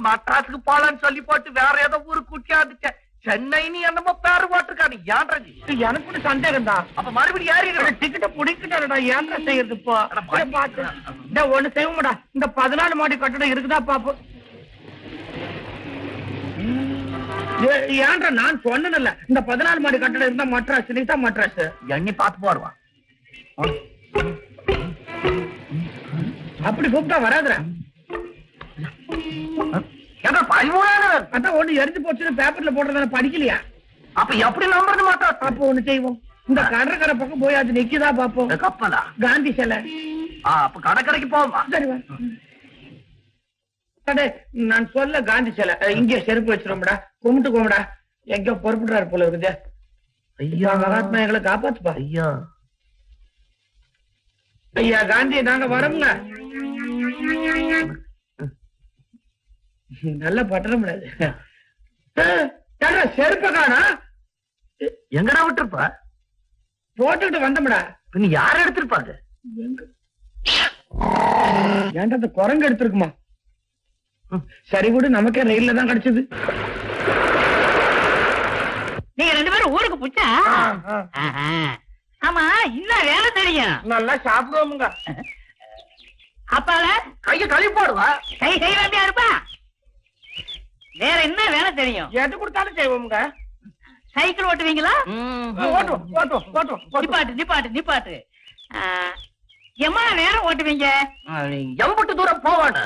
மட்ராஸுக்கு போலான்னு சொல்லி போட்டு வேற ஏதோ ஊரு கூட்டியாந்துச்ச சென்னைன்னு என்னமோ பேரு போட்டிருக்கானு ஏன்றது எனக்கு சந்தேகம் தான். அப்ப மறுபடியும் யாரு டிக்கெட்ட பிடிக்கிட்டாருடா ஏன் செய்யறது இப்போ பாத்து ஒண்ணு செய்வோம்டா. இந்த 14 மாடி கட்டடம் இருக்குதா பாப்போம். ஏன்டா நான் சொன்னதில்ல இந்த 14 மாடி கட்டடம் இருந்தா மட்ராஸ் நீ தான் மட்ராஸ் எண்ணி பார்த்து போடுவான். அப்படி கூப்பிட்டா வராதுடா. அதான் ஒண்ணு எரிஞ்சு போச்சுன்னு பேப்பர்ல போடுறதான படிக்கலையா? அப்ப எப்படி நம்புறது மாட்டோம். அப்ப ஒண்ணு செய்வோம். இந்த கடற்கரை பக்கம் போய் அது நிக்குதா பாப்போம். கப்பலா காந்தி சிலை. அப்ப கடற்கரைக்கு போவா. சரிவா நான் சொல்ல காந்தி சிலை இங்கே செருப்பு வச்சிரும்டா. கும்பிட்டு கோமடா எங்க பொறுப்புடுறாரு போல இருக்குது. ஐயா மகாத்மா எங்களை காப்பாத்துப்பா. ஐயா ஐயா காந்தி நாங்க வரோம்ங்க. நல்ல பட்டணம் செருப்ப காணா எங்கடா விட்டுருப்பா? போட்டுக்கிட்டு வந்தோம்டா. பின்ன யார எடுத்திருப்பாங்க? ஏன்டா அந்த குரங்கு எடுத்திருக்குமா? சரி விடு நமக்கே ரயில்ல தான் கிடைச்சது. நீங்க 2 பேரும் ஊருக்கு புச்சா? ஆமா இன்னும் வேலை தெரியும். நல்லா சாப்பிடுவோமுங்க. அப்பால கைய கழுவி போடுவா. கை செய்வாண்டியா இருப்பா. வேற என்ன வேலை தெரியும்? எது கொடுத்தாலும் செய்வோமுங்க. சைக்கிள் ஓட்டுவீங்களா? நிப்பாட்டு. எம்மா நேரம் ஓட்டுவீங்க? எம்பட்டு தூரம் போவானு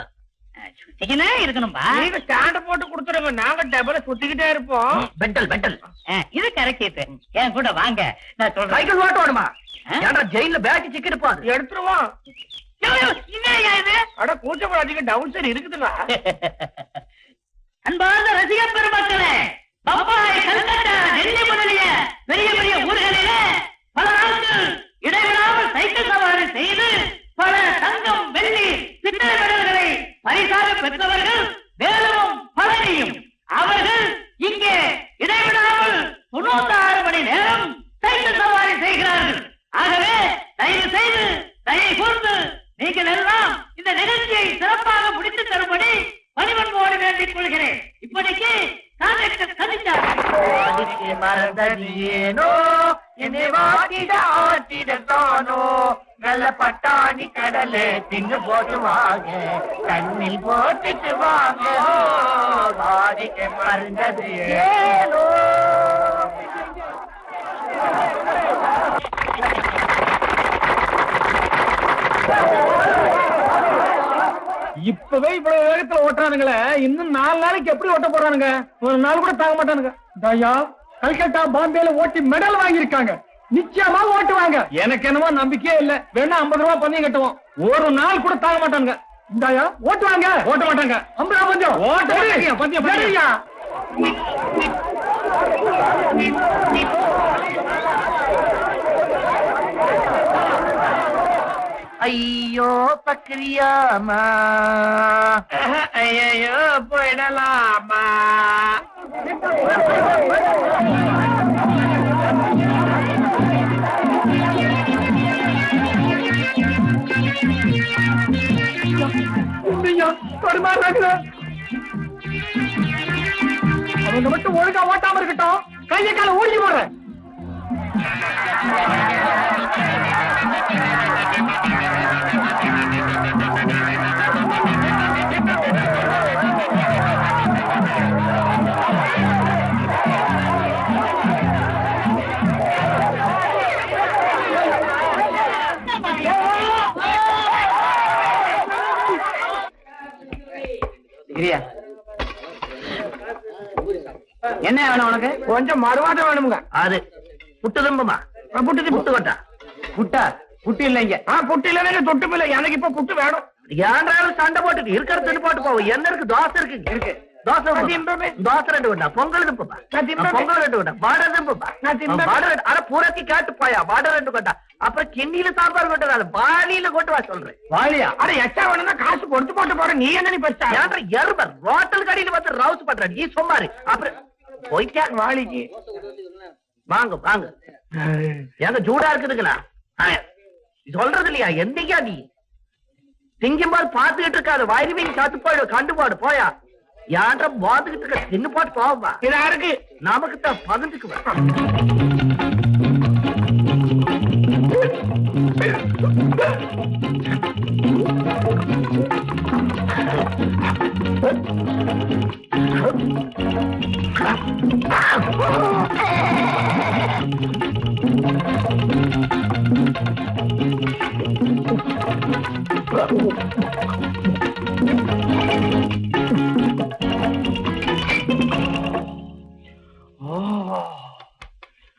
சுத்திக்கினே இருக்கணும்பா. நீங்க ஸ்டாண்ட போட்டு கொடுத்துருங்க. நாங்க டபுள சுத்திக்கிட்டே இருப்போம். பெண்டல் இது கரெக்ட். என் கூட வாங்க நான் சொல்றேன். சைக்கிள் ஓட்டுவானுமா? ஏன்டா ஜெயில பேக் சிக்கிருப்பாரு. எடுத்துருவோம். இது அட கூச்சப்படாதீங்க. டவுன் சைடு இருக்குதுங்க. அன்பார்ந்த ரசிக பெருமக்களே, பம்பாய், கல்கத்தா, டெல்லி முதலிய பெரிய பெரிய ஊர்களிலே பல நாட்கள் இடைவிடாமல் சைக்கிள் சவாரி செய்து பல தங்கம் வெள்ளி பித்தளை மெடல்களை பரிசாக பெற்றவர்கள் வேலவும் பழனியும். அவர்கள் இங்கே இடைவிடாமல் 96 மணி நேரம் சைக்கிள் சவாரி செய்கிறார்கள். ஆகவே தயவு செய்து தயை கூர்ந்து நீங்கள் எல்லாம் இந்த நிகழ்ச்சியை சிறப்பாக முடித்து தரும்படி பணிவன்போடு வேண்டிக் கொள்கிறேன். இப்படிக்கு மறந்ததியேனோ என்னை வாட்டிட ஆட்டிட தோணும் நல்ல பட்டாணி கடலை தின்னு போட்டு வாங்க கண்ணில் போட்டுட்டு வாங்க வாடிக்கை மருந்தது ஏனோ. இப்பவே இவ்வளவு வேகத்துல ஓட்டுறானுங்களே, இன்னும் 4 நாளைக்கு எப்படி ஓட்ட போறானுங்க? ஒரு நாள் கூட தாங்க மாட்டானுங்க. தாயா கல்கத்தா பாம்பேல ஓட்டி மெடல் வாங்கியிருக்காங்க, நிச்சயமா ஓட்டுவாங்க. எனக்கு என்னமோ நம்பிக்கையே இல்ல. வேணா 50 ரூபாய் பந்தயம் கட்டுவோம், ஒரு நாள் கூட தாங்க மாட்டானுங்க. இந்தாயா ஓட்டுவாங்க, ஓட்ட மாட்டாங்க. 50 ரூபாய் பந்தயம் ஓட்ட பந்தயம் சரியா? ஐயோ பக்ரியாமா, ஐயோ போயிடலாமா. அவங்க மட்டும் ஒழுங்கா ஓட்டாம இருக்கட்டும், கையை கால ஓடி போடுறேன். என்ன வேணும் உனக்கு? கொஞ்சம் மறுவாட்டம் வேணுமுங்க. அது புட்டு தும்பமா, புட்டு புட்டு கொட்டா புட்டா? புட்டு இல்லைங்க. புட்டு இல்ல தொட்டு இல்ல, எனக்கு இப்ப புட்டு வேணும். ஏன்றாலும் சண்டை போட்டுட்டு இருக்கிறது போட்டு போவோம். என்ன இருக்கு? தோசை இருக்கு, இருக்கு தோசை. தோசை 2 கொண்டா, பொங்கல் தும்பா, பொங்கல் 2 கொண்டா, வாடை தும்பா, அட பூரத்தி கேட்டு போயா, வாடை 2 கொண்டா. அப்புறம் கிண்ணியில சாம்பார் கொட்டுறாரு, வாளியில கொட்டு வா சொல்றேன். வாலியா? அட எச்சா வேணும்னா காசு கொடுத்து போட்டு போற. நீ என்ன நீ பச்சா எருபர் ரோட்டல் கடையில வந்து ரவுஸ் பண்ற நீ சொன்னாரு. அப்புறம் போய்க்கா வாளிக்கு வாங்க வாங்க. எங்க ஜூடா இருக்குதுங்களா சொல்றது இல்லையா? என்னைக்கா நீ திங்கும்போது பாத்துக்கிட்டு இருக்காது, வயிறுவீங்க சத்து போயிடும், கண்டு போடு போயா. யான்ற பாத்துக்கிட்டு இருக்க தின்னு போட்டு போவா. இதா இருக்கு நமக்கு தான் பகிர்ந்துக்குவா.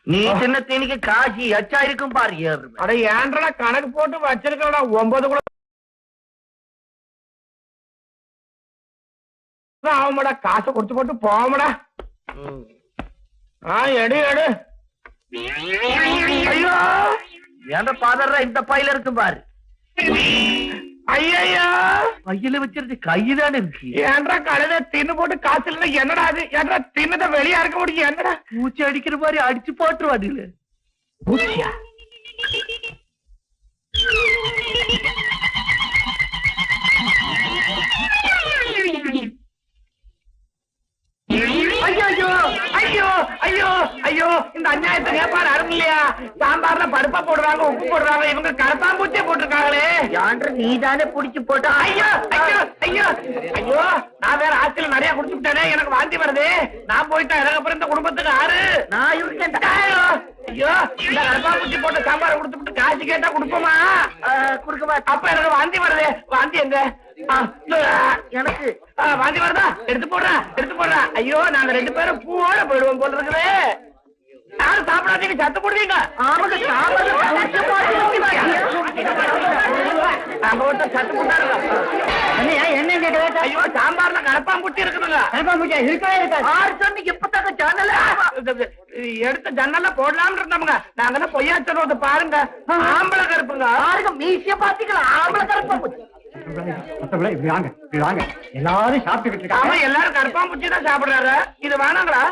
நீ சின்ன தீனிக்கு காசி எச்சா இருக்கும் பாரு. ஏறு அட ஏன்றா கணக்கு போட்டு வச்சிருக்கா 9 கூட ஆகுமாடா. காசை கொடுத்து போட்டு போமாடா. எடு எடு. ஐயோ எந்த பாதர்ற இந்த பையில இருக்கும் பாரு. ஐயா பையில வச்சிருந்து கையிலான இருக்கு. ஏன்றா கழுத தின்னு போட்டு காசு இல்ல. என்னடா அது? ஏன்றா தின்னத வெளியா இருக்க முடியும்? என்னடா பூச்சி அடிக்கிற மாதிரி அடிச்சு போட்டுருவாடுல. பூச்சியா? ஐயோ ஐயோ ஐயோ ஐயோ, இந்த அநியாயத்தை கேட்பாரு அருமை இல்லையா? சாம்பார்ல பருப்பா போடுறாங்க, உப்பு போடுறாங்க, இவங்க கரப்பாம்பூச்சியே போட்டிருக்காங்களே. யான்ற நீதானே புடிச்சு போட்டா? ஐயோ ஐயோ ஐயோ ஐயோ, நான் வேற ஆட்சியில் நிறைய குடிச்சு விட்டேனே, எனக்கு வாந்தி வருது. நான் போயிட்டா எனக்கு அப்புறம் இந்த குடும்பத்துக்கு ஆறு. நான் இருக்கேன். ஐயோ, இந்த கரப்பாம்பூச்சி போட்ட சாம்பார் கொடுத்து விட்டு காசு கேட்டா கொடுப்போமா? குடுக்கமா? அப்ப எனக்கு வாந்தி வருது. வாந்தி எங்க? எனக்கு வாந்தி வருதா? எடுத்து போடுறா எடுத்து போடுறா. ஐயோ, நாங்க 2 பேரும் பூவோட போயிடுவோம் போல இருக்குது. யாரும் சாப்பிடாதீங்க, சத்து போடுவீங்க. சத்து போட்டாருங்க. என்ன கேட்க? ஐயோ, சாம்பார்ல கரப்பாம்பூச்சி இருக்குதுங்க. கரப்பாம்பூச்சியா? இருக்கவே இருக்காது. ஆறு சொன்னி எப்பதாங்க ஜன்னல எடுத்த ஜன்னல்ல போடலாம்னு இருந்தோம்ங்க. நாங்க பொய்யா சொல்றது பாருங்க. ஆம்பளை கருப்புங்க. பாருங்க மீசிய பாத்தீங்களா? ஆம்பளை கரப்பாம்பூச்சி. எல்லாரும் சாப்பிட்டு ஆமா, எல்லாரும் கரப்பாம்பூச்சி தான் சாப்பிடுறாரு. இது வேணாங்களா?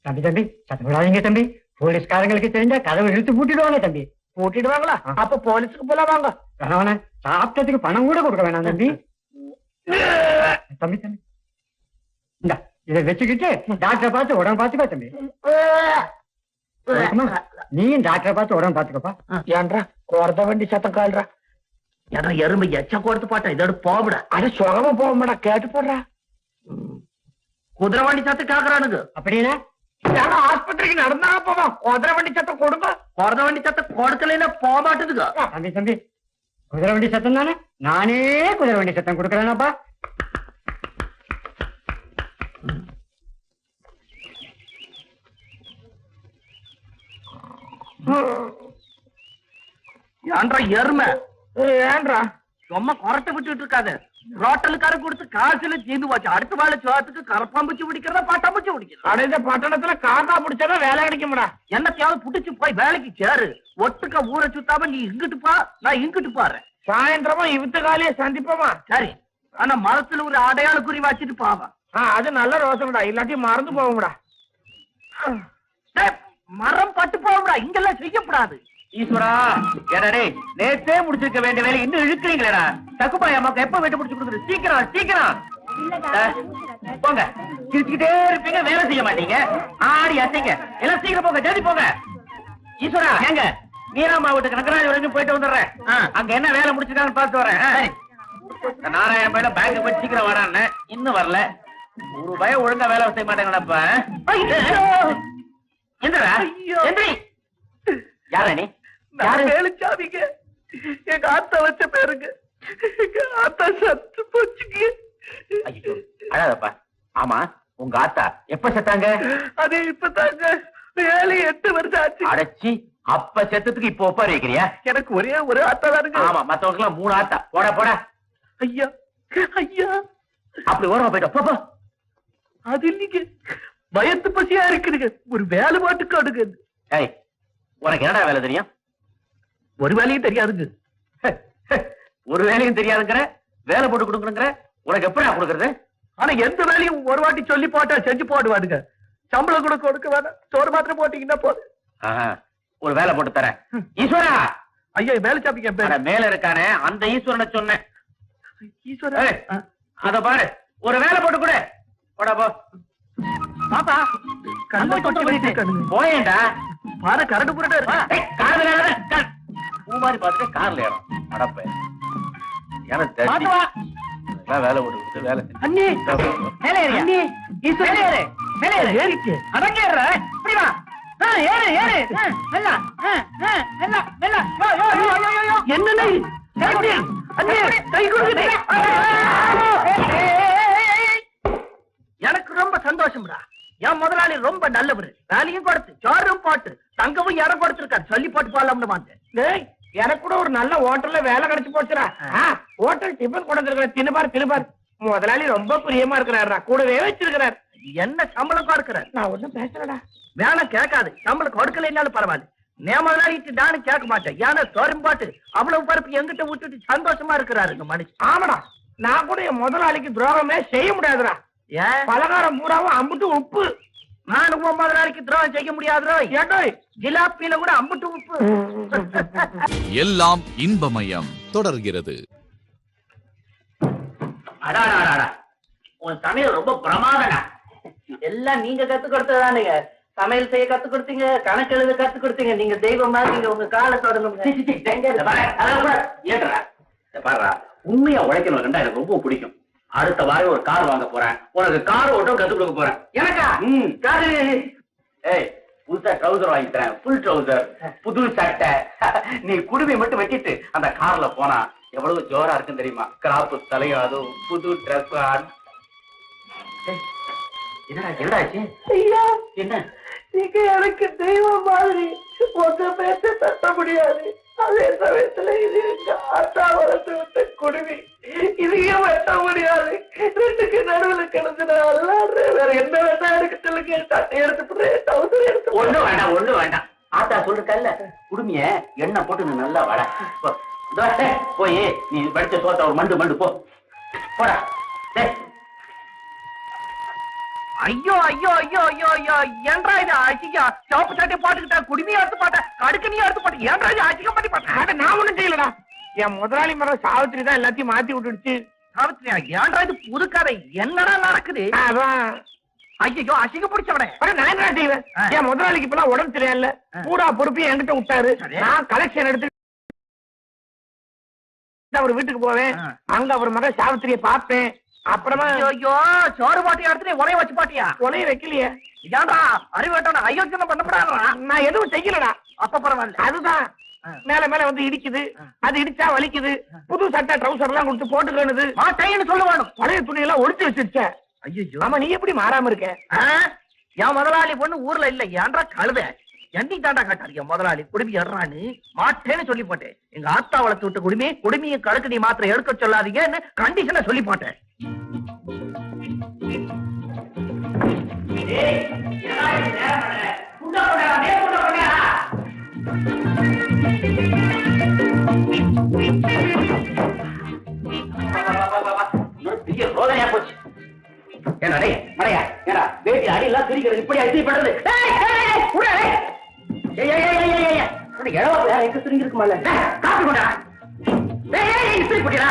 தம்பி தம்பி சத்தம் விடாதீங்க தம்பி. போலீஸ்காரங்களுக்கு தெரிஞ்சா கதவை இழுத்து பூட்டிடுவாங்க தம்பி. பூட்டிடுவாங்களா? அப்ப போலீஸுக்கு போல வாங்க. வேணாம், சாப்பிட்டதுக்கு பணம் கூட கொடுக்க வேணாம் தம்பி. தம்பி தம்பி இந்த இதை வச்சுக்கிட்டு டாக்டரை பார்த்து உடம்பு பாத்துக்கோ தம்பி. நீயும் டாக்டரை பார்த்து உடம்பு பாத்துக்கப்பா. ஏன்றா குறத வண்டி சத்தம் கால்றா. ஏன்னா எறும்பு எச்ச கொடுத்து பாட்டா இதோட போவிட. அது சுகமா போகமாடா கேட்டு போடுறா. குதிரை வண்டி சத்தம் கேக்குறானுங்க. அப்படின்னா ஆஸ்பத்திரிக்கு நடந்தா போவோம். குதிரை வண்டி சத்தம் கொடுங்க. குறத வண்டி சத்தம் கொடுக்கலன்னா போக மாட்டேதுங்க. தம்பி தம்பி குதிரை வண்டி சத்தம் தானே, நானே குதிரை வண்டி சத்தம் கொடுக்கறேனாப்பா. ஏன்றா எருமை ஏன்றா சும்மா குறத்தை விட்டுட்டு இருக்காது. ரோட்டலுக்கார கொடுத்து காசுல தீர்ந்து போச்சு. அடுத்த வாழ சோத்துக்கு கரப்பாம்பூச்சி பிடிக்கிறதா பட்டாம்பூச்சி பிடிக்கிறதா? அடைந்த பட்டணத்துல காக்கா பிடிச்சாதான் வேலை கிடைக்கும்டா. என்னத்தையாவது புடிச்சு போய் வேலைக்கு சேரு. ஒட்டுக்க ஊரை சுத்தாம நீ இங்கிட்டு பா, நான் இங்கிட்டு பாரு. சாயந்திரமா இவத்து காலையே சந்திப்போமா? சரி, ஆனா மரத்துல ஒரு அடையாள குறி வச்சுட்டு பாவா. அது நல்ல ரோசனடா, இல்லாட்டி மறந்து போகும்டா. மரம் பட்டு போகும்டா, இங்கெல்லாம் செய்யப்படாது. ஈஸ்வரா, ஏடா நேத்தே முடிச்சிருக்க வேண்டிய வேலை இன்னும் இழுக்கிறீங்களேடா. தக்குப்பாய் அம்மாக்கு எப்ப வீட்டு முடிச்சு கொடுக்குறது? சீக்கிரம் சீக்கிரம் போங்க. சிரிச்சுக்கிட்டே இருப்பீங்க, வேலை செய்ய மாட்டீங்க. ஆடி அசைங்க, எல்லாம் சீக்கிரம் போங்க, ஜல்தி போங்க. ஈஸ்வரா, எங்க மீராமா வீட்டுக்கு நகராஜ் வரைக்கும் போயிட்டு வந்துடுறேன். அங்க என்ன வேலை முடிச்சிருக்காங்கன்னு பார்த்து வரேன். நாராயண பையில பேங்க் போய் சீக்கிரம் வரான்னு இன்னும் வரல. ஒரு பயம் ஒழுங்கா வேலை செய்ய மாட்டேங்கடப்ப. எந்திரா எந்திரி. யாரா நீ? வேலுச்சாமிங்க, எங்க ஆத்தா வச்ச பேருங்க. எங்க ஆத்தா சத்து போச்சுங்க. அழாதப்பா. ஆமா, உங்க ஆத்தா எப்ப செத்தாங்க? அது இப்பதாங்க 7-8 வருஷம் ஆச்சு. அடைச்சி அப்ப செத்ததுக்கு இப்ப ஒப்பாரி வைக்கிறியா? எனக்கு ஒரே ஒரு ஆத்தா தானுங்க. ஆமா, மத்தவங்க எல்லாம் 3 ஆத்தா. போடா போடா. ஐயா ஐயா, அப்படி ஓரமா போயிட்டோம். பாப்பா, அது இல்லைங்க, வயத்து பசியா இருக்குதுங்க. ஒரு வேலை மாட்டுக்கு அடுங்க. ஏய், உனக்கு என்னடா வேலை தெரியும்? ஒரு வேலையும் தெரியாதுங்க. ஒரு வேலையும் தெரியாதுங்கிற, வேலை போட்டு கொடுக்குறங்கிற, உனக்கு எப்படி கொடுக்கறது? ஆனா எந்த வேலையும் ஒரு வாட்டி சொல்லி போட்டா செஞ்சு போடுவாடுங்க. சம்பளம் கூட கொடுக்க வேணாம், சோறு மாத்திரம் போட்டீங்கன்னா போதும். ஒரு வேலை போட்டு தரேன். ஈஸ்வரா, ஐயா வேலை சாப்பிங்க. மேல இருக்கானே அந்த ஈஸ்வரனை சொன்னேன். ஈஸ்வரன் அத பாரு, ஒரு வேலை போட்டு கூட போடா போ. பாப்பா போயேண்டா, பாரு கரடு புரட்டா இருக்கு. கார்ல பூமாரி பாத்துட்டு கார்ல ஏறும். அடப்ப வேலை போட்டு வேலை. அண்ணி மேல ஏறு, அண்ணி மேல ஏறு, மேல ஏறு. ஏறிச்சு அடங்க ஏறு. இப்படி வா. ஏறு ஏறு. மெல்ல மெல்ல மெல்ல. என்ன அண்ணி அண்ணி கை கொடுக்குது. எனக்கு ரொம்ப சந்தோஷம்டா. என் முதலாளி ரொம்ப நல்லவரு. வேலையும் கொடுத்து சோறும் போட்டு தங்கவும் இடம் கொடுத்துருக்காரு. சொல்லி போட்டு போலாம்னு வந்தேன். எனக்கு கூட ஒரு நல்ல ஹோட்டல்ல வேலை கிடைச்சு போச்சுடா. ஹோட்டல் டிஃபன் கொண்டு வந்திருக்கிற தினுபார் தினுபார். முதலாளி ரொம்ப பிரியமா இருக்கிறாரா, கூடவே வச்சிருக்கிறார். என்ன சம்பளம் கொடுக்கிறார்? நான் ஒண்ணும் பேசுறடா. வேலை கேட்காது, சம்பளம் கொடுக்கலைன்னாலும் பரவாயில்ல. நே முதலாளிட்டு நானும் கேட்க மாட்டேன். ஏன்னா சோறும் போட்டு அவ்வளவு பருப்பு எங்கிட்ட விட்டுட்டு சந்தோஷமா இருக்கிறாரு மனுஷன். ஆமாடா, நான் கூட என் முதலாளிக்கு துரோகமே செய்ய முடியாதுடா. பலகாரம் பூராவும் அம்புட்டு உப்பு. நான் உன் முதலாளிக்கு துரோகம் செய்ய முடியாதோ? ஏட்டோ ஜிலாப்பியில கூட அம்புட்டு உப்பு. எல்லாம் இன்பமயம் தொடர்கிறது. உன் சமையல் ரொம்ப பிரமாதனா. எல்லாம் நீங்க கத்து கொடுத்ததானுங்க. சமையல் செய்ய கத்து கொடுத்தீங்க, கணக்கு எழுத கத்து கொடுத்தீங்க. நீங்க தெய்வம் மாதிரி உங்க காலை தொடங்க. பாரு, உண்மையா உழைக்கணும் எனக்கு ரொம்ப பிடிக்கும். அடுத்த வாரம் ஒரு கார் வாங்க போறேன். உனக்கு கார் ஓட்டம் கத்து கொடுக்க போறேன். எனக்கா? காரு. ஏய், புதுசா ட்ரௌசர் வாங்கி தரேன். ஃபுல் ட்ரௌசர், புது சட்டை. நீ குடுமையை மட்டும் வச்சிட்டு அந்த கார்ல போனா எவ்வளவு ஜோரா இருக்குன்னு தெரியுமா? கிராப்பு தலையும் அதுவும் புது ட்ரெஸ். என்னடா என்னடாச்சு? ஐயா என்ன? நீங்க எனக்கு தெய்வம் மாதிரி. உங்க பேச தட்ட முடியாது. அதே சமயத்துல இது அத்தா வளர்த்து விட்ட குடுமி. இதையும் வெட்ட முடியாது. ரெண்டுக்கு நடுவில் கிடந்து வேற என்ன வேண்டாம் எனக்கு சொல்லுங்க. சட்டை எடுத்துட்டு டவுசர் எடுத்து. ஒண்ணு வேண்டாம், ஒண்ணு வேண்டாம். ஆத்தா சொல்லிருக்கல்ல, குடுமிய எண்ணெய் போட்டு நல்லா வட போய் நீ படிச்ச சோத்த ஒரு மண்டு மண்டு போ போடா. ஐயோ ஐயோ ஐயோ ஐயோ ஐயோ, ஏன்றா இது அடிக்க? சோப்பு சட்டை போட்டுக்கிட்டா குடுமையா எடுத்து பாட்ட, கடுக்கு நீ எடுத்து பாட்ட. ஏன்றா இது அடிக்க பண்ணி பாட்ட? நான் ஒண்ணும் செய்யலடா. என் முதலாளி மரம் சாவித்திரி தான் எல்லாத்தையும் மாத்தி விட்டுடுச்சு. சாவித்திரியா? ஏன்றா இது புது கதை? என்னடா நடக்குது? அதான் ஐயோ அசிங்க பிடிச்சவனே. நான் என்ன செய்வேன்? என் முதலாளிக்கு இப்பெல்லாம் உடம்பு சரியில்ல, பூரா பொறுப்பையும் என்கிட்ட விட்டாரு. நான் கலெக்ஷன் எடுத்து அவர் வீட்டுக்கு போவேன், அங்க அவர் மக சாவித்திரிய பார்ப்பேன். அப்புறமா ஐயோ சோறு பாட்டியா எடுத்து உலைய வச்சு பாட்டியா? உலைய வைக்கலையே. ஏன்டா அறிவேட்டா அயோக்கியம் பண்ணப்படாதா? நான் எதுவும் செய்யலடா. அப்ப பரவாயில்ல. அதுதான் மேல மேல வந்து இடிக்குது, அது இடிச்சா வலிக்குது. புது சட்டை ட்ரௌசர் எல்லாம் கொடுத்து போட்டுக்கணுது. மாட்டேன்னு சொல்லுவானு. பழைய துணி எல்லாம் ஒழிச்சு வச்சிருச்ச. ஐயோ ஆமா, நீ எப்படி மாறாம இருக்க? என் முதலாளி பொண்ணு ஊர்ல இல்ல, ஏன்டா கழுத எண்ணி தாண்டா காட்டாரு. என் முதலாளி குடுமி எறான்னு மாட்டேன்னு சொல்லி போட்டேன். எங்க ஆத்தா வளர்த்து விட்ட குடுமையை கழுக்கு நீ மாத்திரம் எடுக்க சொல்லாதீங்கன்னு கண்டிஷனை சொல்லி போட்டேன். பெரிய ரோதனையா போச்சு. என்ன மடையா ஏடா வேட்டி அடியெல்லாம் திரிக்கிறது இப்படி அடிச்சு பண்றது? எங்க திரிங்க இருக்குமால காப்பி கொண்டா இப்படி போட்டியா?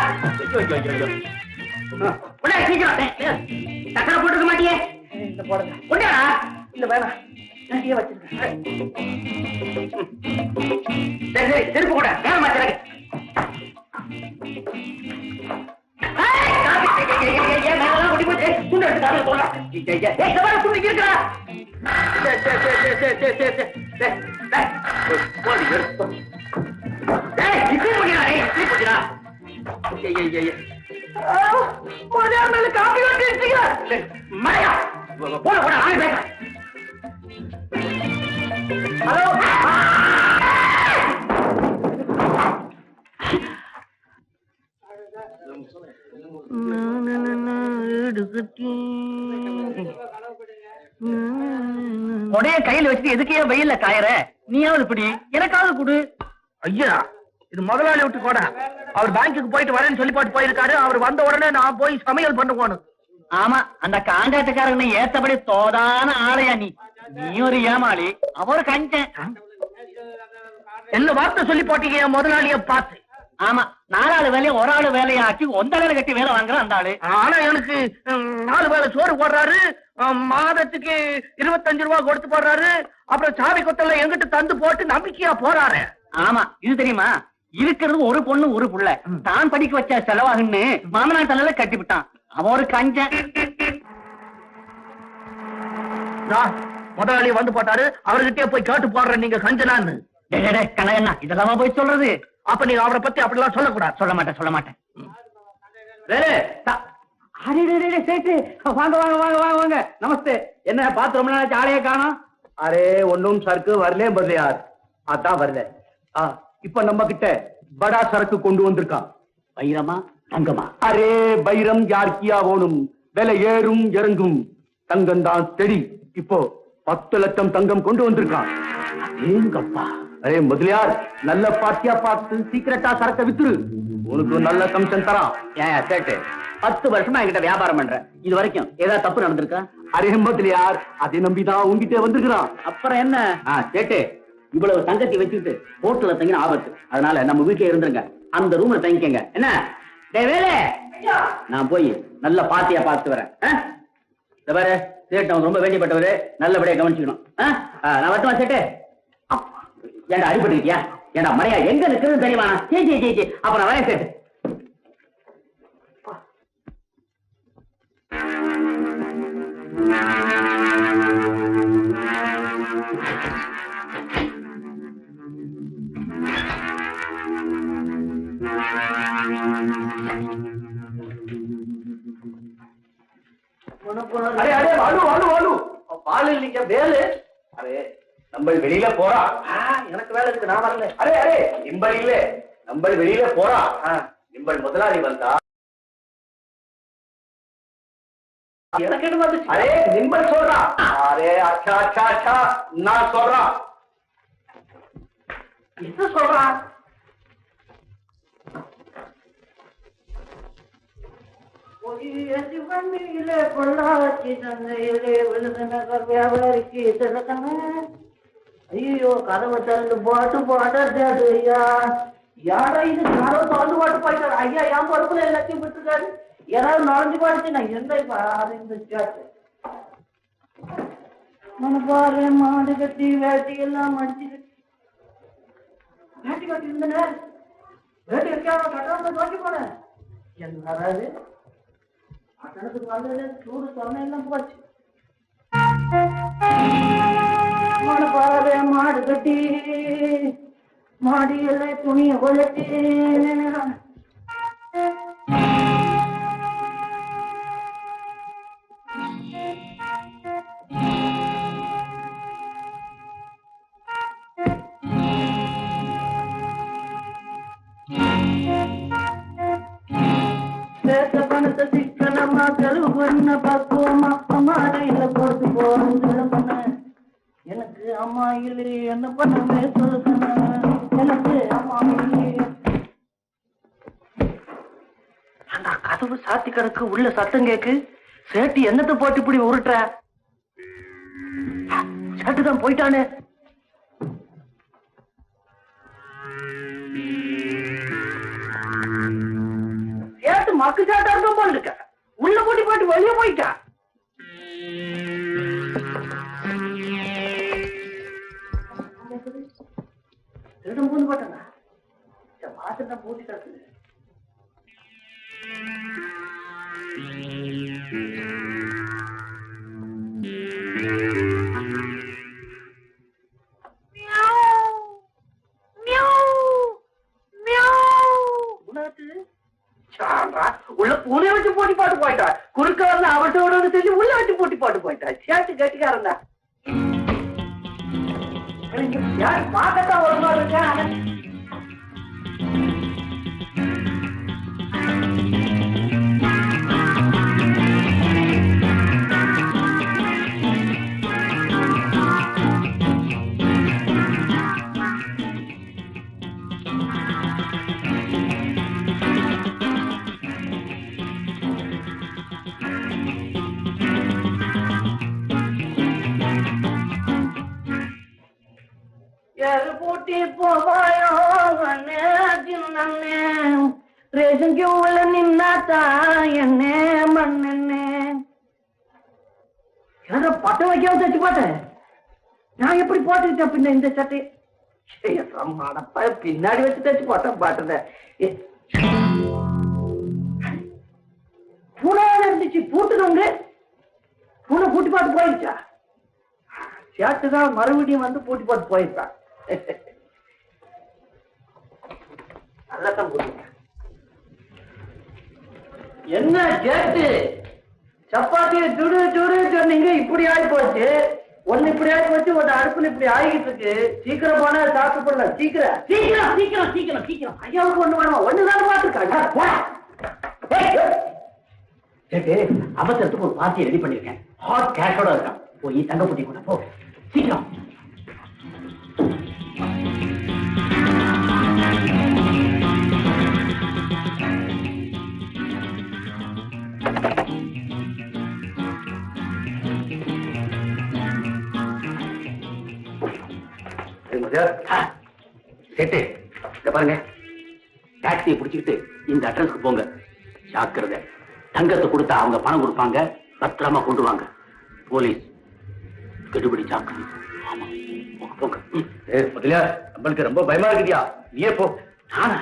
சக்கரை போட்டுக்க மாட்டியே? கொண்டா இந்த வேணா வச்சிருக்கேன். சரி சரி செருப்பு கூட வேணாம் மாத்திர. உடைய கையில வச்சுட்டு எதுக்கே வெயில்ல காயற? நீயாவது இப்படி எனக்காவது கொடு. ஐயா இது முதலாளி விட்டு கூட அவர் பேங்க்குக்கு போயிட்டு வரேன்னு சொல்லி போட்டு போயிருக்காரு. அவர் வந்த உடனே நான் போய் சமையல் பண்ணுவோன்னு. ஆமா, அந்த காண்டாட்டுக்காரனை ஏத்தபடி தோதான ஆளையா நீ. நீ ஒரு ஏமாளி, அவர் கஞ்சன். என்ன வார்த்தை சொல்லி போட்டீங்க என் முதலாளிய பார்த்து? ஆமா, 4 ஆளு வேலையை ஒரு ஆளு வேலையாக்கி ஒந்தளவு கட்டி வேலை வாங்குற அந்த ஆளு. ஆனா எனக்கு 4 வேளை சோறு போடுறாரு, மாதத்துக்கு 25 ரூபாய் கொடுத்து போடுறாரு. அப்புறம் சாவி கொத்தல எங்கிட்ட தந்து போட்டு நம்பிக்கையா போறாரு. ஆமா, இது தெரியுமா? இருக்கிறது ஒரு பொண்ணு ஒரு புள்ள. தான் படிக்க வச்ச செலவாகுன்னு மாமனார் தலையில கட்டி விட்டான். அவன் ஒரு கஞ்சன். முதலாளி வந்து போட்டாரு, அவர்கிட்டயே போய் கேட்டு போடுறேன் நீங்க கஞ்சனான்னு. கனகண்ணா இதெல்லாம் போய் சொல்றது? அப்ப நீங்க அவரை பத்தி அப்படிலாம் சொல்லக்கூடாது. சொல்ல மாட்டேன் சொல்ல மாட்டேன். வாங்க வாங்க வாங்க வாங்க வாங்க. நமஸ்தே. என்ன பார்த்து ரொம்ப நாளைக்கு ஆளையே காணோம்? அரே ஒன்னும் சரக்கு வரலே பதயார். அதான் வரல. இப்ப நம்ம கிட்ட படா சரக்கு கொண்டு வந்திருக்கான். வைரமா தங்கமா? அரே வைரம் யார்கியா ஓணும், விலை ஏறும் இறங்கும். தங்கம் தான் தெடி. இப்போ 10 லட்சம் தங்கம் கொண்டு வந்திருக்கான். ஏங்கப்பா. அரே முதலியார், நல்ல பாத்தியா பார்த்து சீக்கிரட்டா சரக்க வித்துரு, உனக்கு நல்ல கமிஷன் தரான். ஏன் சேட்டு 10 வருஷமா என்கிட்ட வியாபாரம் பண்ற, இது வரைக்கும் ஏதாவது தப்பு நடந்திருக்கா? அரே முதலியார், அதை நம்பிதான் உங்ககிட்ட வந்திருக்கிறான். அப்புறம் என்ன சேட்டு, இவ்வளவு தங்கத்தை வச்சுட்டு போட்டுல தங்கின ஆபத்து. அதனால நம்ம வீட்டுல இருந்துருங்க, அந்த ரூம்ல தங்கிக்கங்க. என்ன வேலை? நான் போய் நல்ல பாத்தியா பார்த்து வரேன். பாரு சேட்டு, அவன் ரொம்ப வேண்டியப்பட்டவரு, நல்லபடியா கவனிச்சுக்கணும். நான் வரட்டுமா சேட்டு? ஏண்டா அடிபட்டு இருக்கியா? ஏண்டா மறையா எங்க நிக்கிறது தெரியுமா? சே அப்ப நான் வரேன் சேட்டு. அரே அரே வாலு வாலு வாலு, பால் இல்லைங்க வேலு. அரே நம்ம வெளியில போறா. எனக்கு வேலை இருக்கு, நான் வரல. அரே அரே நிம்பல் இல்ல, நம்ம வெளியில போறா. நிம்பல் முதலாளி வந்தா எனக்கு என்ன வந்து? அரே நிம்பல் சொல்றா. அரே அச்சா அச்சா அச்சா, நான் சொல்றான். என்ன சொல்றான்? ஐயோ கதவை திறந்து பாட்டு பாட்டாரு ஐயா. யாரா இது? யாரோ திறந்து பாட்டு போயிட்டாரு ஐயா. என் பொறுப்புல எல்லாத்தையும் விட்டுருக்காரு. யாராவது நுழைஞ்சு பாடுச்சு. நான் எந்த இந்த மனப்பாறை மாடு கட்டி வேட்டி எல்லாம் அடிச்சு வேட்டி கட்டி இருந்தன வேட்டி வைக்காம கட்டாம தோக்கி போன என்னது பட்டணத்துக்கு வந்தது சூடு சொன்ன எல்லாம் போச்சு. மனப்பாறை மாடு கட்டி மாடியில துணியை கொலட்டி பணத்தை சிக்கனமா செலவு பண்ண பக்குவமா அம்மாடையில போட்டு போன எனக்கு அம்மா இல்லையே என்ன பண்ணவே சொல்லுங்க எனக்கு அம்மா இல்லையே. அந்த கதவு சாத்தி கிடக்கு உள்ள சத்தம் கேக்கு சேட்டு என்னத்தை போட்டு இப்படி உருட்டுற சேட்டுதான் போயிட்டானே. சேட்டு மக்கு சேட்டா இருக்கும் போல இருக்க உள்ள கூட்டி போட்டு வெளியே போயிட்டா. திருடம் பூந்து போட்டாங்க வாசல் பூட்டி கிடக்குது. உள்ள பூனை வச்சு போட்டி பாட்டு போயிட்டா குறுக்க வரல அவட்டோட சொல்லி உள்ள வச்சு போட்டி பாட்டு போயிட்டா. சேட்டு கட்டிக்காரன் தான் பார்க்கத்தான் ஒரு நாள் இருக்கேன். பூட்டி போவாயோ ரேஷன் உள்ள நின்னாத்தா என்ன மண்ணெண்ணே ஏதோ பட்டம் வைக்காம தச்சு போட்டேன். நான் எப்படி போட்டுக்கிட்டேன் பின்ன இந்த சட்டையை பின்னாடி வச்சு தச்சு போட்டேன் பாட்டுல. பூனையாக இருந்துச்சு பூட்டுக்கோங்க பூனை பூட்டி பாட்டு போயிடுச்சா. சேட்டுதான் மறுபடியும் வந்து பூட்டி பாட்டு போயிருக்கான். என்ன சேட்டு சப்பாத்திய சுடு சுடு சொன்னீங்க இப்படி ஆகி போச்சு. ஒண்ணு இப்படி ஆகி போச்சு ஒரு அடுப்புல இப்படி ஆகிட்டு இருக்கு. சீக்கிரம் போனா சாப்பிட்டு போடலாம். சீக்கிரம் சீக்கிரம் சீக்கிரம் சீக்கிரம் சீக்கிரம் ஐயாவுக்கு ஒண்ணு வேணுமா ஒண்ணுதானே பாத்துருக்காங்க. சேட்டு அவசரத்துக்கு ஒரு பார்ட்டி ரெடி பண்ணிருக்கேன். ஹாட் கேஷோட இருக்கான். போய் தங்க பூட்டி கூட போ சீக்கிரம். சேட்டு இத பாருங்க டாக்ஸியை பிடிச்சுக்கிட்டு இந்த அட்ரஸ்க்கு போங்க. ஜாக்கிரதை தங்கத்தை கொடுத்தா அவங்க பணம் கொடுப்பாங்க. பத்திரமா கொண்டு வாங்க. போலீஸ் கெடுபடி ஜாக்கிரதை. ஆமா போங்க. முதலியார் நம்மளுக்கு ரொம்ப பயமா இருக்குதியா நீயே போ. நானா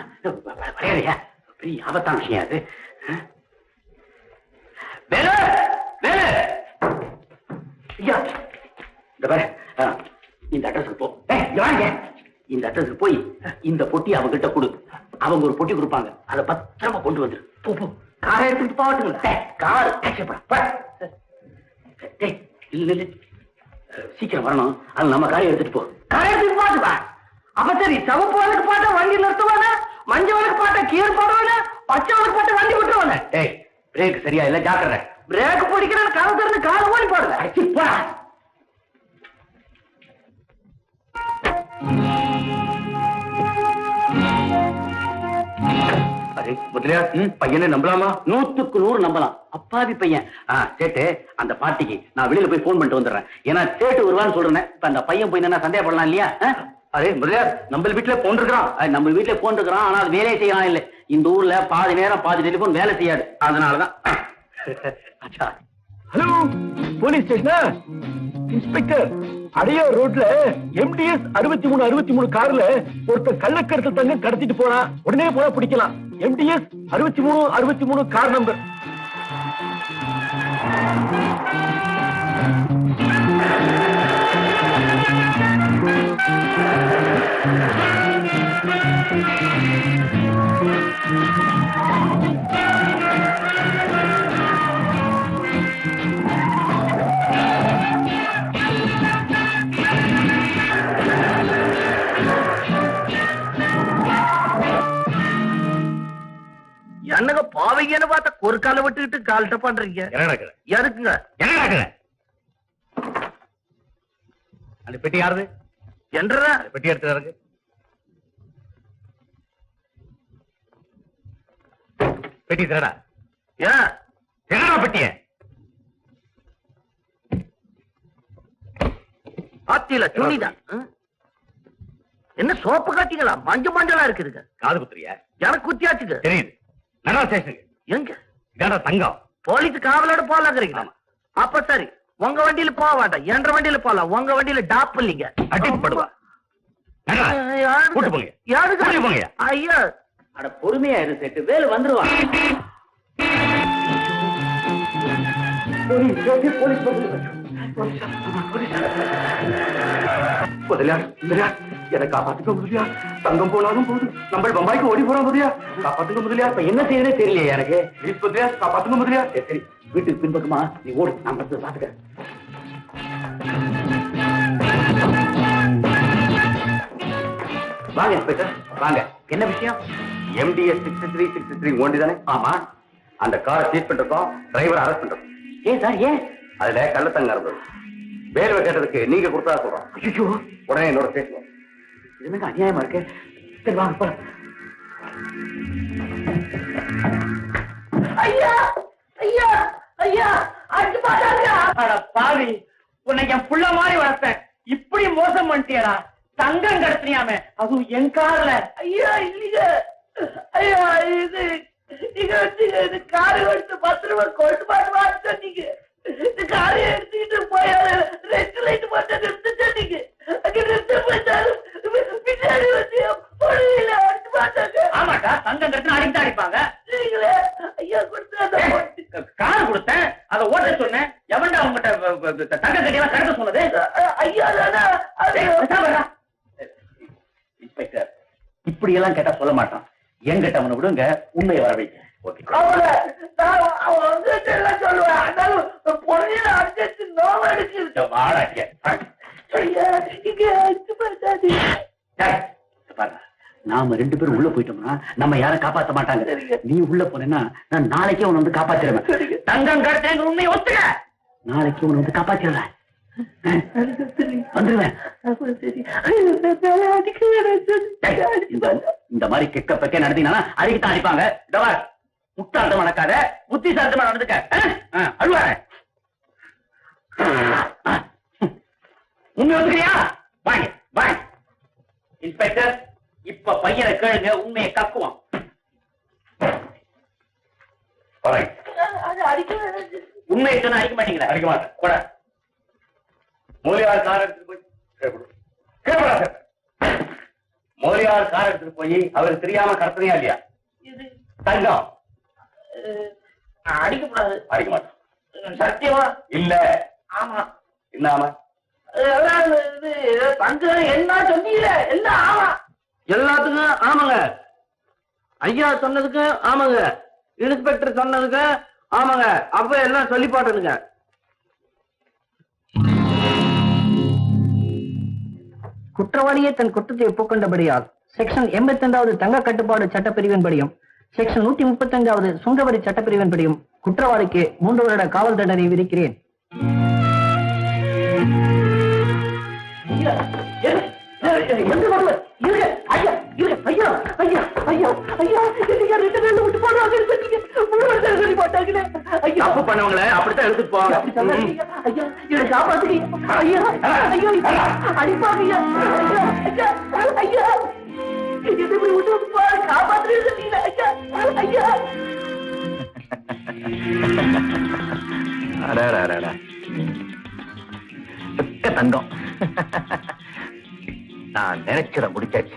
வரையா பெரிய ஆபத்தான விஷயம் அது. வேலை வேலை ஐயா இந்த பாரு இந்த அட்ரஸ்க்கு போ. இந்த அட்ரஸ்க்கு போய் இந்த பொட்டி அவங்க கிட்ட கொடு. அவங்க ஒரு பொட்டி கொடுப்பாங்க. அதை பத்திரமா கொண்டு வந்துரு. போ போ. காரை எடுத்துட்டு போகட்டுங்களா? கார் இல்ல சீக்கிரம் வரணும். அது நம்ம காரை எடுத்துட்டு போ. காரை எடுத்துட்டு போட்டுப்பா. அப்ப சரி சவப்பு வழக்கு பாட்டா வண்டி நிறுத்துவானே, மஞ்சள் வழக்கு பாட்டா கீழ் போடுவானே, பச்சை வழக்கு பாட்டா வண்டி விட்டுருவானே. டேய் பிரேக் சரியா இல்ல ஜாக்கிரதை. பிரேக் பிடிக்கிற கதை திறந்து காலை ஓடி போடுற. பையனை நம்பலாமா? 100க்கு 100 நம்பலாம். அப்பாவி பையன். சேட்டு அந்த பார்ட்டிக்கு நான் வெளியில போய் போன் பண்ணிட்டு வந்துடுறேன். ஏன்னா சேட்டு வருவான்னு சொல்றேன். இப்ப அந்த பையன் போய் என்ன சந்தேகப்படலாம் இல்லையா? அரே முதலியார் நம்ம வீட்டுல போன் இருக்கிறான். நம்ம வீட்டுல போன் இருக்கிறான். ஆனா அது வேலையை செய்யலாம் இல்ல. இந்த ஊர்ல பாதி நேரம் பாதி டெலிபோன் வேலை செய்யாது. அதனாலதான் ஹலோ, போலீஸ் ஸ்டேஷனா? இன்ஸ்பெக்டர், அடையார் ரோட்ல MDS 6363 கார்ல ஒருத்தர் கள்ளக்கடத்தல் தங்க கடத்திட்டு போனா உடனே போனா பிடிக்கலாம். MDS 6363 car number. என்னங்க பாவீங்கன்னு பார்த்தா ஒரு காலை விட்டுக்கிட்டு கால்ட்ட பண்றீங்க. எதுக்குங்க? அந்த பெட்டி யாருது? என்றா பெட்டி எடுத்து பெட்டி தரடா. ஏன் என்னடா பெட்டிய? ஆத்தியில துணிதான். என்ன சோப்பு காட்டிங்களா? மஞ்சளா இருக்குதுங்க. காது குத்துறியா? எனக்கு குத்தியாச்சுங்க. தெரியுது. நடா ஸ்டேஷனுக்கு. எங்க? இதடா தங்கம். போலீஸ் காவலோட போலாங்கிறீங்களா? அப்ப சரி, உங்க வண்டியில போக வேண்டாம், என்ற வண்டியில போலாம். உங்க வண்டியில டாப் இல்லீங்க. அடிப்படுவா. கூட்டு போங்க. யாருக்கு போங்க. ஐயா, அட பொறுமையா இரு செட்டு, வேலு வந்துருவான். எனக்கு காப்பாத்துக்க முதலியா. தங்கம் போனாலும் போகுது, நம்ம பம்பாய்க்கு ஓடி போறோம் முதலியா. காப்பாத்துக்க முதலியா. இப்ப என்ன செய்யறதே தெரியலையே எனக்கு. முதலியா காப்பாத்துக்க முதலியா. சரி, வீட்டுக்கு பின்பக்கமா நீ ஓடு, நான் பாத்துக்க. வாங்க இன்ஸ்பெக்டர், வாங்க. என்ன விஷயம்? MDS 6363 ஓண்டி தானே? ஆமா. அந்த காரை சீஸ் பண்றோம், டிரைவர் அரெஸ்ட் பண்றோம். ஏன் சார்? ஏன்? அதுல கள்ளத்தங்க இருந்தது. வேலை கேட்டதுக்கு நீங்க கொடுத்தா சொல்றோம். ஐயோ, உடனே என்னோட பேசுவோம். என்னங்க அநியாயமா இருக்கு. சரி வாங்க போலாம். ஐயா ஐயா ஐயா, அடிச்சு பாத்தாங்க. அட பாவி, உன்னை என் புள்ள மாதிரி வளர்த்தேன், இப்படி மோசம் பண்ணிட்டியடா. தங்கம் கடத்தினியாமே, அதுவும் என் கார்ல. ஐயா இல்லீங்க ஐயா, இது காரை எடுத்து 10 ரூபாய் கொண்டு பாட்டு சொன்னீங்க. இந்த காரை எடுத்துக்கிட்டு போய் ரெட் லைட் மட்டும் நிறுத்த சொன்னீங்க. அங்க நிறுத்த போயிட்டாலும் பின்னாடி வந்து பொழுதில அடிச்சு பார்த்தாங்க. ஆமாட்டா, தங்கம் கட்டினா அடிக்கிட்டு அடிப்பாங்க. நீங்களே ஐயா கொடுத்து கார் கொடுத்தேன், அதை ஓட்ட சொன்னேன். எவன்டா அவங்ககிட்ட தங்க கட்டியெல்லாம் கடத்த சொன்னது? ஐயா தானே. இன்ஸ்பெக்டர், இப்படி எல்லாம் கேட்டா சொல்ல மாட்டான். என்கிட்ட அவனை விடுங்க, உண்மையை வர வைக்க. நாம 2 பேரும் உள்ள போயிட்டோம்னா நம்ம யாரும் காப்பாற்ற மாட்டாங்க. நீ உள்ள போனேன்னா நான் நாளைக்கே உன்னை வந்து காப்பாத்திடுவேன். தங்கம் கடத்தேங்க உண்மையை ஒத்துக்க. நாளைக்கு உன்னை வந்து காப்பாத்திடுவேன், வந்துருவேன். இந்த மாதிரி கெக்க பெக்க நடந்தீங்கன்னா அடிக்கத்தான் அடிப்பாங்க. முட்டாள்தம் நடக்காத, புத்திசாலித்தமா நடந்துக்க. அழுவார உண்மை வந்துக்கிறியா? வாங்க வாங்க. இன்ஸ்பெக்டர், இப்ப பையனை கேளுங்க, உண்மையை கக்குவான். உண்மையை சொன்னா அடிக்க மாட்டீங்களா? அடிக்க மாட்டேன். கூட முதலியார் கார் எடுத்துட்டு போய் முதலியார் கார் எடுத்துட்டு போய் அவருக்கு தெரியாம கடத்தினியா இல்லையா? தங்கம் அடிக்கப்படாது. அடிக்க மாட்டோம். சத்தியமா இல்ல? ஆமா. என்ன ஆமா? தங்கம் என்ன சொன்னீங்க? எல்லாம் ஆமா. எல்லாத்துக்கும் ஆமாங்க. ஐயா சொன்னதுக்கு ஆமாங்க, இன்ஸ்பெக்டர் சொன்னதுக்கு ஆமாங்க. அப்ப எல்லாம் சொல்லி பாட்டுங்க. குற்றவாளியே தன் குற்றத்தை ஒப்புக்கொண்டபடியால் செக்ஷன் 82வது தங்க கட்டுப்பாடு சட்டப்பிரிவின்படியும் செக்ஷன் 135வது சுங்கவரி சட்டப்பிரிவின்படியும் குற்றவாளிக்கு 3 வருட காவல் தண்டனை விதிக்கிறேன். தப்பு பண்ணவங்கள அப்படித்தான் எடுத்துட்டு போவாங்க. தங்கம். நான் நினைச்சிட முடிச்சாச்சு.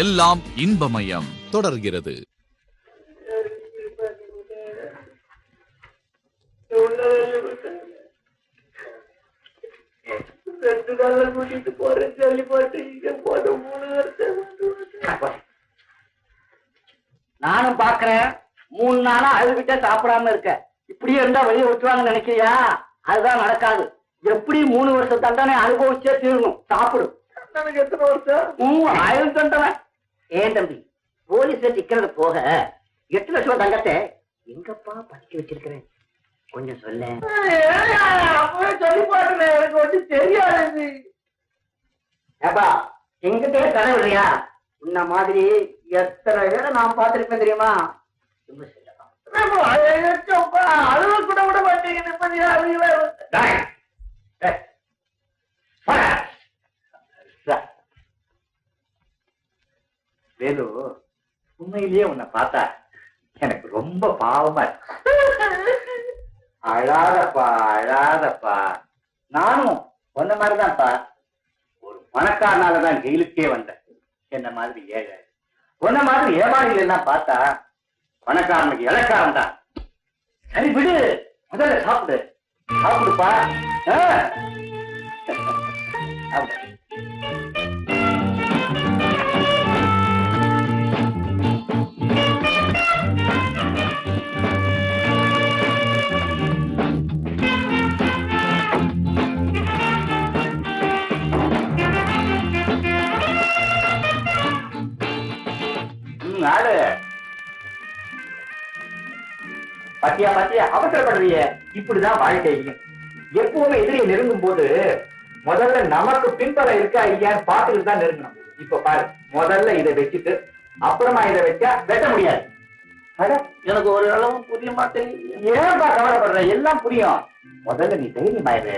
எல்லாம் இன்பமயம் தொடர்கிறது. கூட்டிட்டு போறேன் சொல்லி போட்டு இங்க போட்டு 3 வருஷம் நானும் பாக்குறேன். 3 நாளா அழுவிட்ட சாப்பிடாம இருக்க. இப்படியே இருந்தா வெளியே விட்டுவாங்கன்னு நினைக்கிறியா? அதுதான் நடக்காது. எப்படி 3 வருஷம் தண்டனை அனுபவிச்சே தீரணும். சாப்பிடும். எத்தனை வருஷம்? 1000 தண்டனை. ஏன் தம்பி, போலீஸ்ல சிக்கிறது போக 8 லட்சம் தங்கத்தை எங்கப்பா பதுக்கி வச்சிருக்கிறேன்? கொஞ்சம் சொல்ல. சொல்லி பாருங்க, எனக்கு ஒன்றும் தெரியாது. ஏப்பா, எங்கிட்டே கடை இல்லையா? உன்ன மாதிரி எத்தனை பேரை நான் பார்த்திருப்பேன் தெரியுமா? அழுவ கூட விட மாட்டீங்க. வேலு, உண்மையிலேயே உன்னை பார்த்தா எனக்கு ரொம்ப பாவமா இருக்கு. அழாதப்பா, அழாதப்பா. நானும் சொன்ன மாதிரிதான்ப்பா. ஒரு பணக்காரனாலதான் ஜெயிலுக்கே வந்தேன். என்ன மாதிரி ஏழை, சொன்ன மாதிரி ஏமாளிகள் எல்லாம் பார்த்தா பணக்காரனுக்கு இலக்காரம் தான். சரி விடு, முதல்ல சாப்பிடு. சாப்பிடுப்பா. ஆளு பத்தியா பத்தியா அவசரப்படுறிய. இப்படிதான் வாழ்க்கையும். எப்பவுமே எதிரியை நெருங்கும் போது முதல்ல நமக்கு பின்பலம் இருக்கா இல்லையான்னு பார்த்துட்டு தான் நெருங்கணும். இப்ப பாரு, முதல்ல இதை வச்சுட்டு அப்புறமா இதை வச்சா வெட்ட முடியாது. எனக்கு ஒரு அளவும் புரிய மாட்டேங்குது. ஏன்பா கவலைப்படுற? எல்லாம் புரியும். முதல்ல நீ தைரியமாயிரு.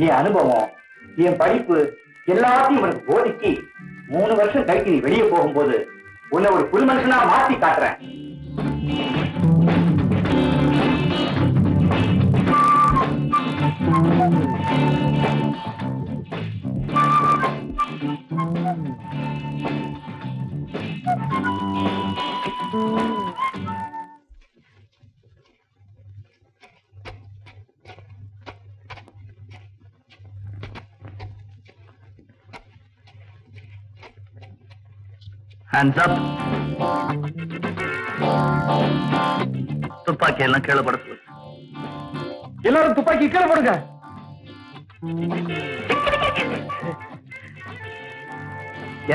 என் அனுபவம், என் படிப்பு எல்லாத்தையும் உனக்கு போதிச்சு 3 வருஷம் கழித்து நீ வெளியே போகும்போது உன்னை ஒரு புது மனுஷனா மாத்தி காட்டுறேன். Hands up. துப்பாக்கி எல்லாம் கீழே படுத்து. எல்லாரும் துப்பாக்கி கீழே போடுங்க.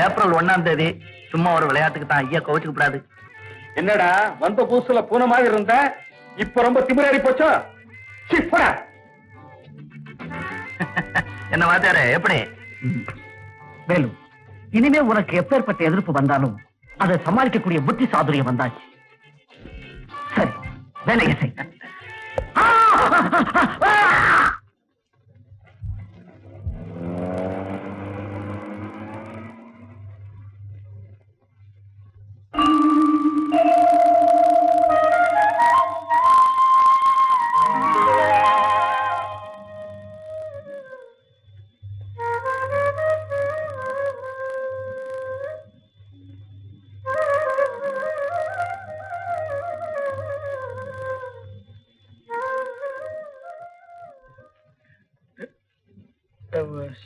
ஏப்ரல் 1ஆம் தேதி சும்மா ஒரு விளையாட்டுக்கு தான். ஐயா கோவிச்சுக்க கூடாது. என்னடா வந்த புதுசுல பூனை மாதிரி இருந்த, இப்ப ரொம்ப திமிராடி போச்சோ? என்ன வாத்தியாரே, எப்படி? வேலு, இனிமே உனக்கு எப்பேற்பட்ட எதிர்ப்பு வந்தாலும் அதை சமாளிக்கக்கூடிய புத்தி சாதுரியம் வந்தாச்சு. சரி, வேலையை செய்.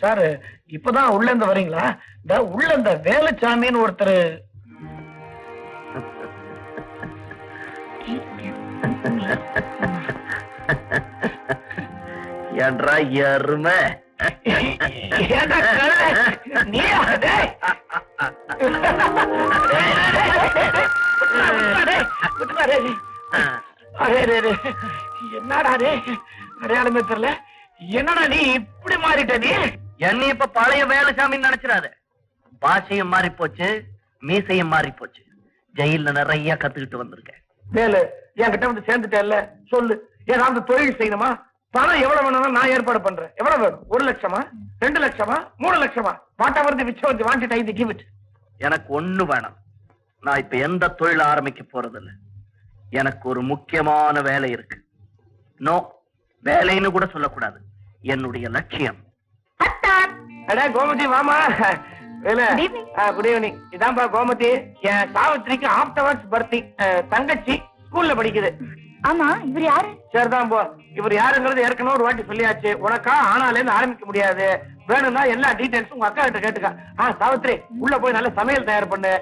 சார், இப்பதான் உள்ள இருந்து வரீங்களா? உள்ள இந்த வேலுச்சாமின்னு ஒருத்தர். என்றா எருமை. என்னடா அடையாளமே தெரியல. என்னடா நீ இப்படி மாறிட்ட? நீ என்ன இப்ப பழைய வேலுசாமின்னு நினைச்சிடாத. பாஷையும் மாறி போச்சு, மீசையும் மாறி போச்சு. ஜெயில நிறைய கத்துக்கிட்டு வந்திருக்கேன். வேலு, என்கிட்ட வந்து சேர்ந்துட்டேல்ல, சொல்லு. ஏதாவது தொழில் செய்யணுமா? பணம் எவ்வளவு வேணும் நான் ஏற்பாடு பண்றேன். எவ்வளவு வேணும்? 1 லட்சமா, 2 லட்சமா, 3 லட்சமா? வாட்டா வருது விச்ச வந்து வாங்கிட்டு ஐந்து கிவ் இட். எனக்கு ஒண்ணு வேணும். நான் இப்ப எந்த தொழில் ஆரம்பிக்க போறதில்ல. எனக்கு ஒரு முக்கியமான வேலை இருக்கு. நோ, வேலைன்னு கூட சொல்லக்கூடாது, என்னுடைய லட்சியம். கோமதி மாமா, குட் ஈவினிங். இதான்பா கோமதி, என் சாவித்திரிக்கு ஆஃப்டர்வர்ட்ஸ் பர்த்தி. தங்கச்சி ஸ்கூல்ல படிக்குது. ஆமா, இவர் யாரு? சரிதான் போ. இவர் யாருங்கிறது ஏற்கனவே ஒரு வாட்டி சொல்லியாச்சு. உனக்கா ஆனால இருந்து ஆரம்பிக்க முடியாது. வேணும்னா எல்லா டீடைல்ஸும் உங்க அக்கா கிட்ட கேட்டுக்க. சாவித்ரி, உள்ள போய் நல்ல சமையல் தயார் பண்ணு.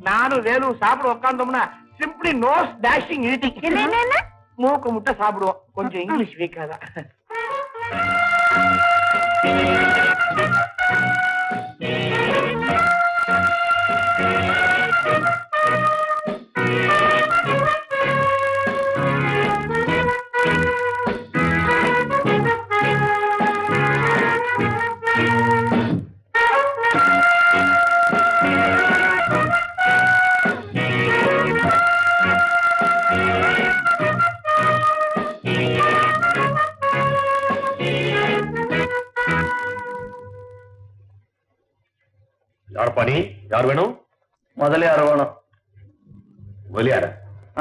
நானும் வேலும் சாப்பிட உட்காந்தோம்னா சிம்பிளி நோஸ் டேஷிங் ஈட்டிங், மூக்கு முட்டை சாப்பிடுவோம். கொஞ்சம் இங்கிலீஷ் வீக்காதான். யார் வேணும்? முதலியார் வேணும். முதலியார?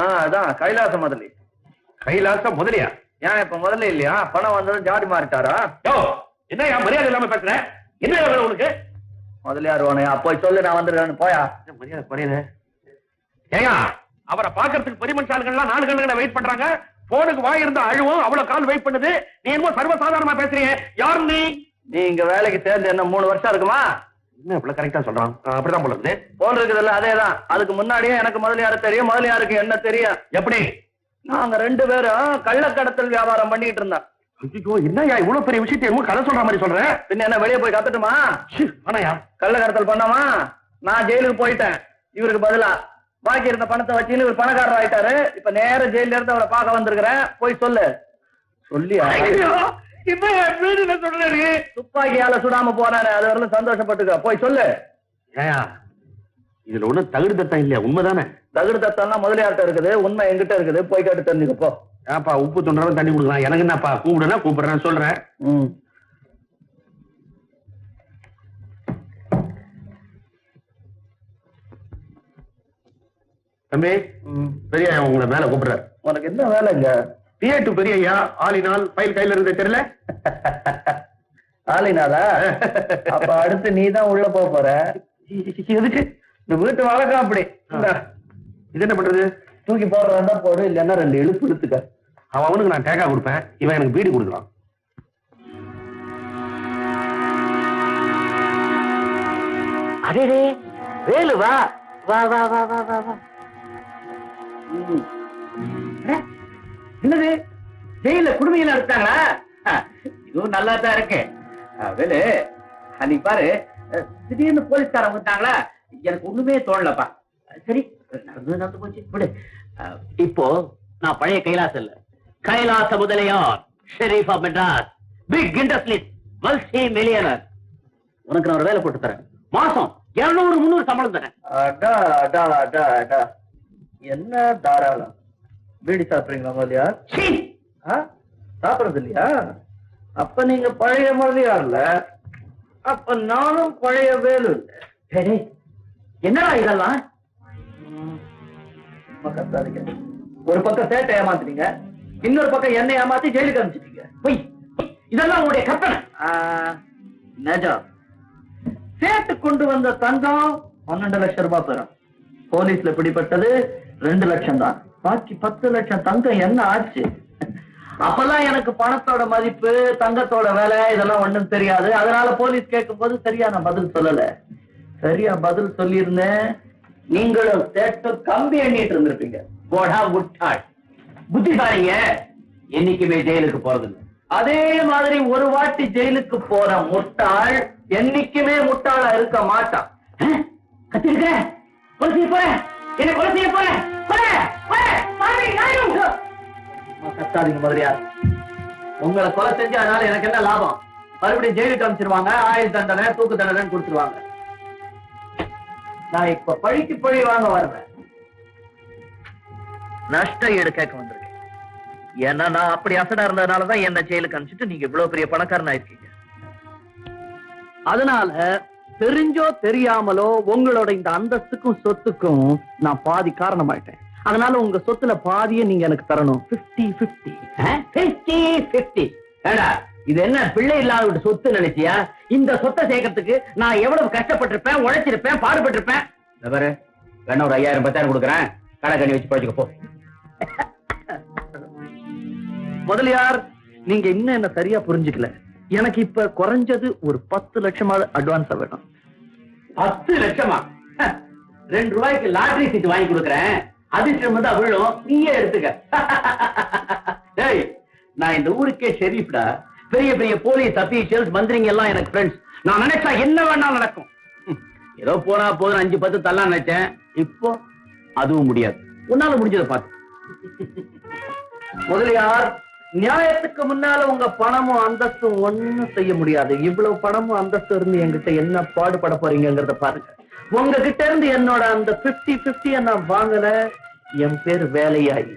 அதான் கைலாச முதலி. கைலாச முதலியா? ஏன் இப்ப முதல்ல இல்லையா? பணம் வந்ததும் ஜாடி மாறிட்டாரா? என்ன மரியாதை இல்லாம பேசுற? என்ன வேணும் உனக்கு? முதலியார் வேணும். போய் சொல்லு, நான் வந்துடுறேன். போயா. மரியாதை குறையுது. ஏயா, அவரை பாக்குறதுக்கு பெரிய மனுஷாளுகள்லாம் 4 கணக்குல வெயிட் பண்றாங்க. போனுக்கு வாய் இருந்தா அழுவும், அவ்வளவு கால் வெயிட் பண்ணுது. நீ என்னமோ சர்வசாதாரணமா பேசுறீங்க. யாரு நீ? நீங்க வேலைக்கு சேர்ந்து என்ன 3 வருஷம் இருக்குமா? என்ன இவ்வளவு கரெக்டா சொல்றான்? அப்படிதான் போல இருக்குது. போன் இருக்குதுல்ல, அதேதான். அதுக்கு முன்னாடியே எனக்கு முதலியாரு தெரியும், முதலியாருக்கு என்ன தெரியும். எப்படி? நாங்க 2 பேரும் கள்ளக்கடத்தல் வியாபாரம் பண்ணிட்டு இருந்தோம். ஐயோ, என்னயா இவ்வளவு பெரிய விஷயத்தை என்னமோ கதை சொல்ற மாதிரி சொல்றேன். பின்ன என்ன, வெளியே போய் கத்துட்டுமா? ஆனாயா கள்ளக்கடத்தல் பண்ணாமா? நான் ஜெயிலுக்கு போயிட்டேன். இவருக்கு பதிலா பாக்கி இருந்த பணத்தை வச்சுன்னு இவர் பணக்காரர் ஆயிட்டாரு. இப்ப நேர ஜெயில இருந்து அவரை பார்க்க வந்திருக்கிறேன். போய் சொல்லு. சொல்லியா? துப்பாக்கியால சுடாம போனானே, அது வரலும் சந்தோஷப்பட்டுக்க. போய் சொல்லு. ஏயா, இதுல ஒண்ணு தகுடு தத்தம் இல்லையா? உண்மைதானே? தகுடு தத்தம்னா முதலியார்ட்ட இருக்குது, உண்மை எங்கிட்ட இருக்குது. போய் கேட்டு தெரிஞ்சுக்கப்போ. ஏப்பா, உப்பு தொண்டரும் தண்ணி கொடுக்கலாம். எனக்கு என்னப்பா? கூப்பிடுனா கூப்பிடுறேன், சொல்றேன். தம்பி, பெரிய உங்களை மேல கூப்பிடுற. உனக்கு என்ன வேலைங்க? தியேட்டு பெரிய ஆளினால் ஃபைல் கையில இருந்த தெரியல. ஆளினாலா? அப்ப அடுத்து நீ தான் உள்ள போற. எதுக்கு? இந்த வீட்டு வழக்கம் அப்படி. இது என்ன பண்றது? தூக்கி போடுறதா போடு, இல்லன்னா 2 இழுப்பு இழுத்துக்க. அவனுக்கு நான் தேங்காய் கொடுப்பேன், இவன் எனக்கு பீடி கொடுக்கலாம். அடே வேலு, வா வா வா வா வா வா வா. என்னது, ஜெயில குடுமையில எடுத்தாங்களா? இதுவும் நல்லா தான் இருக்கு. வேலு, அன்னைக்கு பாரு, திடீர்னு போலீஸ்காரங்க வந்தாங்களா? எனக்கு ஒண்ணுமே தோணலப்பா. சரி, நடந்து போச்சு விடு. இப்போ நான் பழைய கைலாசம் இல்ல, Kailasa Mudaliar, sheriff of Madras, big industrialist, multi millionaire. உனக்கு நான் ஒரு வேலை போட்டு தரேன். மாசம் 200-300 சம்பளம் தரேன். என்ன தாராளம். பீடி சாப்பிடுறீங்களா முதலியார்? சாப்பிடுறது இல்லையா? அப்ப நீங்க பழைய முதலியார்ல, அப்ப நானும் பழைய வேலு இல்ல. என்னடா இதெல்லாம்? ஒரு பக்கம் சேட்டை ஏமாத்துறீங்க, இன்னொரு பக்கம் என்ன ஏமாத்தி ஜெயிலுக்கு அனுப்பிச்சிட்டீங்க. போய், இதெல்லாம் உங்களுடைய கற்பனை. நிஜம். சேட்டு கொண்டு வந்த தங்கம் 12 லட்சம் ரூபாய் பெறும். போலீஸ்ல பிடிப்பட்டது 2 லட்சம் தான். பாக்கி 10 லட்சம் தங்கம் என்ன ஆச்சு? அப்பெல்லாம் எனக்கு பணத்தோட மதிப்பு, தங்கத்தோட வேலை இதெல்லாம் ஒண்ணும் தெரியாது. அதனால போலீஸ் கேட்கும் போது சரியா நான் பதில் சொல்லல. சரியா பதில் சொல்லியிருந்தேன், நீங்களும் சேட்டு கம்பி எண்ணிட்டு இருந்திருப்பீங்க. போடா முட்டாள். புத்திசாலிங்க என்னைக்குமே ஜெயிலுக்கு போறது இல்லை. அதே மாதிரி ஒரு வாட்டி ஜெயிலுக்கு போற முட்டாள் என்னைக்குமே முட்டாளா இருக்க மாட்டான். கத்திருக்க, கொலை செய்ய போற, என்ன கொலை செய்ய போற? கத்தாதீங்க முதலியார். உங்களை கொலை செஞ்சு அதனால எனக்கு என்ன லாபம்? மறுபடியும் ஜெயிலுக்கு அனுப்பிச்சிருவாங்க, ஆயுள் தண்டனை, தூக்கு தண்டனை கொடுத்துருவாங்க. நான் இப்ப பழிக்கு பழி வாங்க வர்றேன். நஷ்ட ஈடு கேட்க வந்திருக்கேன். ஏன்னா நான் அப்படி அசடா இருந்ததுனாலதான் என்ன ஜெயிலுக்கு அனுப்பிச்சிட்டு நீங்க இவ்வளவு பெரிய பணக்காரன் ஆயிருக்கீங்க. அதனால தெரிஞ்சோ தெரியாமலோ உங்களோட இந்த அந்தஸ்துக்கும் சொத்துக்கும் நான் பாதி காரணமாயிட்டேன். அதனால உங்க சொத்துல பாதியை நீங்க எனக்கு தரணும். 50-50. 50-50. ஏண்டா இது என்ன பிள்ளை இல்லாத சொத்து நினைச்சியா? இந்த சொத்தை சேர்க்கறதுக்கு நான் எவ்வளவு கஷ்டப்பட்டிருப்பேன், உழைச்சிருப்பேன், பாடுபட்டிருப்பேன். வேற வேணா ஒரு 5000-10,000 கொடுக்குறேன், கடை கண்ணி வச்சு பழச்சுக்க போ. முதலியார், நீங்க இன்னும் என்ன சரியா புரிஞ்சுக்கல. எனக்கு இப்ப குறைஞ்சது ஒரு 10 லட்சமாவது அட்வான்ஸ் வேணும். 10 லட்சமா? 2 ரூபாய்க்கு லாட்டரி சீட் வாங்கி கொடுக்குறேன், அதிர்ஷ்டம் வந்து விழும், நீயே எடுத்துக்க. டேய், நான் இந்த ஊருக்கே ஷெரீஃப்டா. பெரிய பெரிய போலீஸ் அபிஷியல்ஸ், மந்திரிங்க எல்லாம் எனக்கு ஃப்ரெண்ட்ஸ். நான் நினைச்சா என்ன வேணாலும் நடக்கும். ஏதோ போனா போதும் 5-10 தள்ளலாம் நினைச்சேன். இப்போ அதுவும் முடியாது. உன்னால முடிஞ்சதை பார்த்து. முதலியார், நியாயத்துக்கு முன்னால உங்க பணமும் அந்தஸ்தும் ஒண்ணும் செய்ய முடியாது. இவ்வளவு பணமும் அந்தஸ்து இருந்து என்கிட்ட என்ன பாடுபட போறீங்கிறத பாருங்க. உங்ககிட்ட இருந்து என்னோட அந்த 50-50 நான் வாங்கல, என் பேர் வேலையாயி.